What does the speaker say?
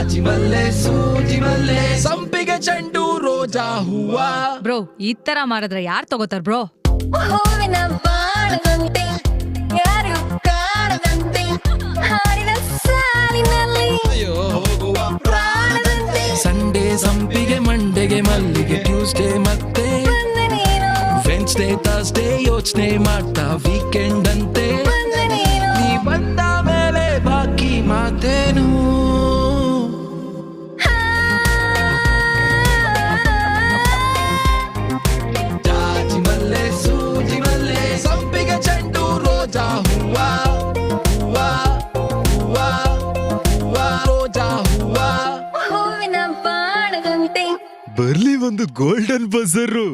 ಜಾಜಿ ಮಲ್ಲೆ ಸೂಜಿ ಮಲ್ಲೆ ಸಂಪಿಗೆ ಚೆಂಡು ರೋಜಾ ಹೂವ. ಬ್ರೋ ಈ ತರ ಮಾಡಿದ್ರೆ ಯಾರ್ ತಗೋತಾರ ಬ್ರೋ? ಹೂವಿನ ಬಾಣದಂತೆ ಯಾರು ಕಾಣದಂತೆ ಹಾಡಿನ ಸಾಲಿನಲ್ಲಿ ಹೋಗುವ ಪ್ರಾಣದಂತೆ ಸಂಡೇ ಸಂಪಿಗೆ ಮಂಡೆಗೆ ಮಲ್ಲಿಗೆ ಟ್ಯೂಸ್ಡೇ ಮತ್ತೆ ಬಂದೆ ನೀನು ವೆನ್ಸ್ಡೇ ಥರ್ಸ್ಡೇ ಯೋಚನೆ ಮಾಡ್ತಾ ವೀಕೆಂಡ್ ಅಂತೆ ಬಂದೆ ನೀನು ನೀ ಬಂದ ಮೇಲೆ ಬಾಕಿ ಮಾತೇನು. ಜಾಜಿ ಮಲ್ಲೆ ಸೂಜಿ ಮಲ್ಲೆ ಸಂಪಿಗೆ ಚೆಂಡು ರೋಜಾ ಹೂವ ಹೂವ ಹೂವ ಹೂವ ರೋಜಾ ಹೂವ. ಹೂವಿನ ಬಾಣದಂತೆ ಬರ್ಲಿ ಒಂದು ಗೋಲ್ಡನ್ ಬಜರು.